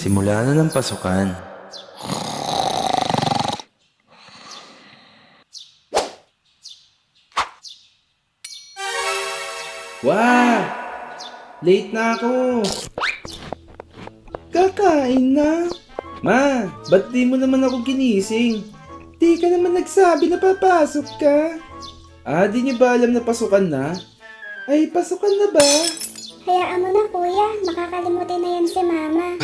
Simula na ng pasukan. Wow! Late na ako! Kakain na! Ma, ba't di mo naman ako ginising? Di ka naman nagsabi na papasok ka? Di niyo ba alam na pasukan na? Ay, pasukan na ba? Hayaan mo na kuya, makakalimutin na yan si mama.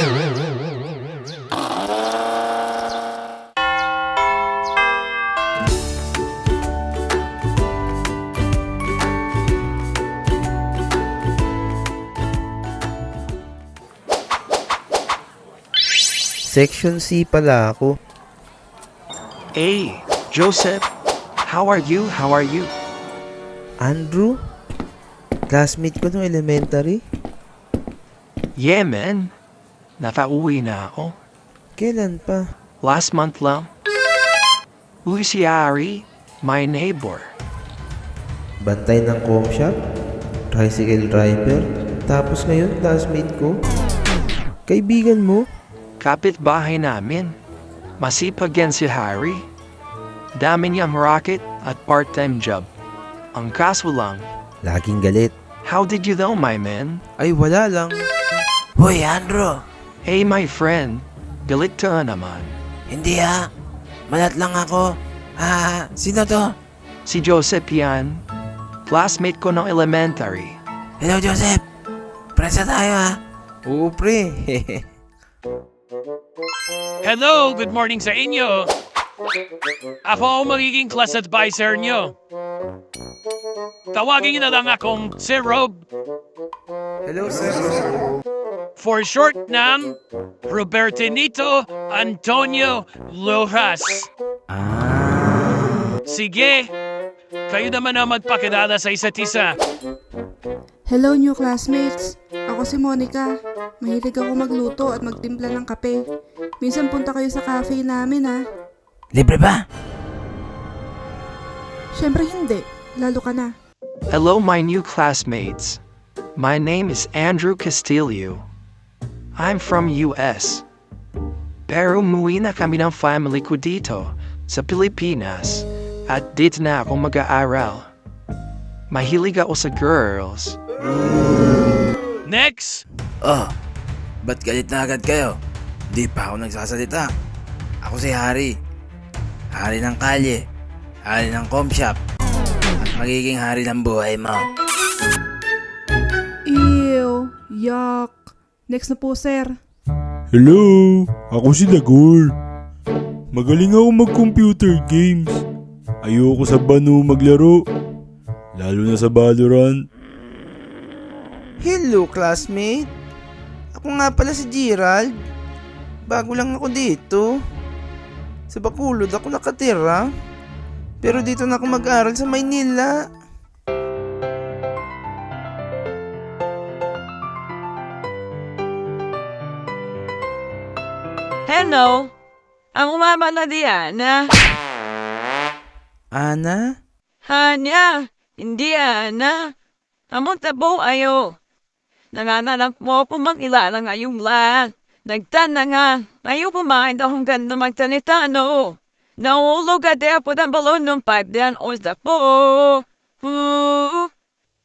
Section C pala ako. Hey, Joseph. How are you? How are you? Andrew? Classmate ko nung elementary? Yeah, man. Nakauwi na ako. Kailan pa? Last month lang. Uy, si Ari, my neighbor. Bantay ng com shop? Tricycle driver? Tapos ngayon, classmate ko? Kaibigan mo? Kapit-bahay namin. Masipag yan si Harry. Dami niyang racket at part-time job. Ang kaso lang, Laging galit. how did you know, my man? Ay, wala lang. Hoy, Andrew! Hey, my friend. Galit ka naman. Hindi malat lang ako. Sino to? Si Joseph yan. Classmate ko ng elementary. Hello, Joseph! Presa tayo Oo, pre. Hello, good morning sa inyo. Ako ang magiging class advisor nyo. Tawagin niyo na lang akong si Rob. Hello, sir. For short ng Robertinito Antonio Lojas. Sige, kayo naman ang magpakilala sa isa't isa. Hello new classmates! Ako si Monica. Mahilig ako magluto at magtimpla ng kape. Minsan punta kayo sa cafe namin Libre ba? Siyempre hindi. Lalo ka na. Hello, my new classmates. My name is Andrew Castillo. I'm from US. Pero umuwi na kami ng family ko dito sa Pilipinas at dito na ako mag-aaral. Mahilig ako sa girls. Next, Oh, ba't galit na agad kayo? Di pa ako nagsasalita. Ako si Harry. Hari ng kalye. Hari ng com shop. At magiging hari ng buhay mo. Ew! Yuck! Next na po, sir. Hello, ako si Dagor. Magaling ako mag-computer games. Ayoko sa banu maglaro. Lalo na sa Valorant. Hello, classmate. Ako nga pala si Gerald. Bago lang ako dito. Sa Bacolod ako nakatira. Pero dito na ako mag-aral sa Maynila. Hello, ang mama na Diana. Ana? Hanya, hindi Ana. Amunta po ayo. Nanganalak mo po magkilala ngayong lahat. Nagtana nga, ayaw pumain akong ganda magtanita, no? Naulog ate po ng balon ng 5 diyan o sa po.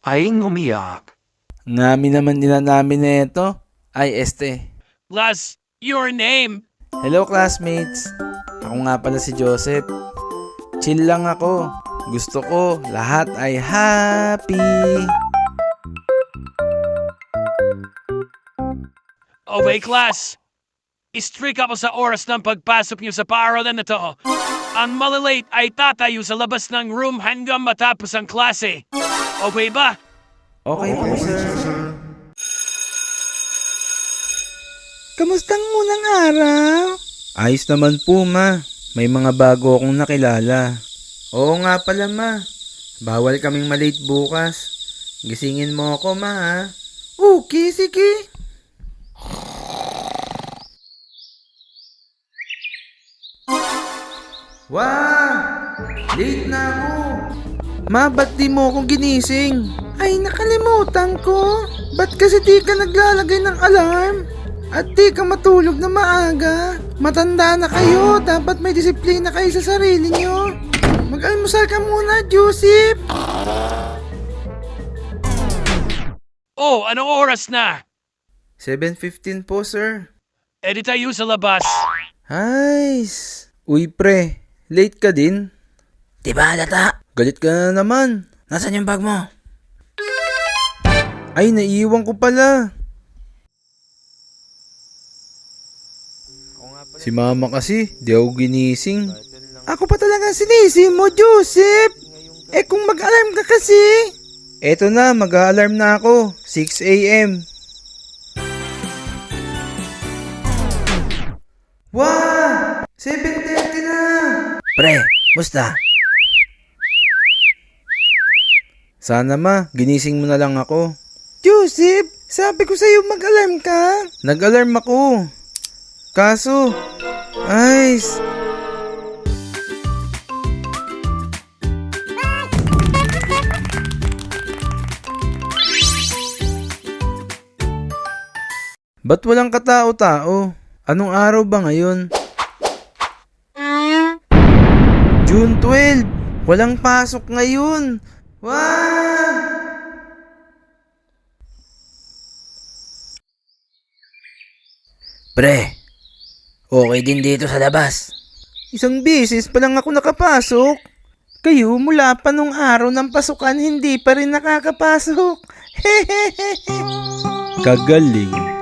Ay umiyak. Namin naman nila namin na ito. Ay, last, your name. Hello, classmates. Ako nga pala si Joseph. Chill lang ako. Gusto ko, lahat ay happy. Okay, class. Strict ako sa oras ng pagpasok niyo sa paaralan na to. Ang malilate ay tatayo sa labas ng room hanggang matapos ang klase. Okay ba? Okay po, sir. Kamustang munang araw? Ayos naman po, ma. May mga bago akong nakilala. Oo nga pala, ma. Bawal kaming malate bukas. Gisingin mo ako, ma, ha? Okay, sige. Wow! Late na ako. Ma, ba't di mo akong ginising? Ay, nakalimutan ko. Ba't kasi di ka naglalagay ng alarm? At di ka matulog na maaga. Matanda na kayo, dapat may disiplina kayo sa sarili nyo. Mag-almusal ka muna, Joseph. Oh, anong oras na? 7:15 po, sir. E di tayo sa labas. Nice. Uy, pre. Late ka din? Diba halata? Galit ka na naman. Nasaan yung bag mo? Ay, naiiwan ko pala. Si mama kasi, di ako ginising. Ako pa talaga sinising mo, Joseph. Eh kung mag-alarm ka kasi. Eto na, mag-alarm na ako. 6 a.m. Wow! 7:30 na! Pre, musta? Sana ma, ginising mo na lang ako. Joseph, sabi ko sa'yo mag-alarm ka. Nag-alarm ako. Kaso, ayos. Ba't walang katao-tao? Anong araw ba ngayon? June 12. Walang pasok ngayon. Wow! Pre, okay din dito sa labas. Isang beses pa lang ako nakapasok. Kayo mula pa nung araw ng pasukan hindi pa rin nakakapasok. Kagaling.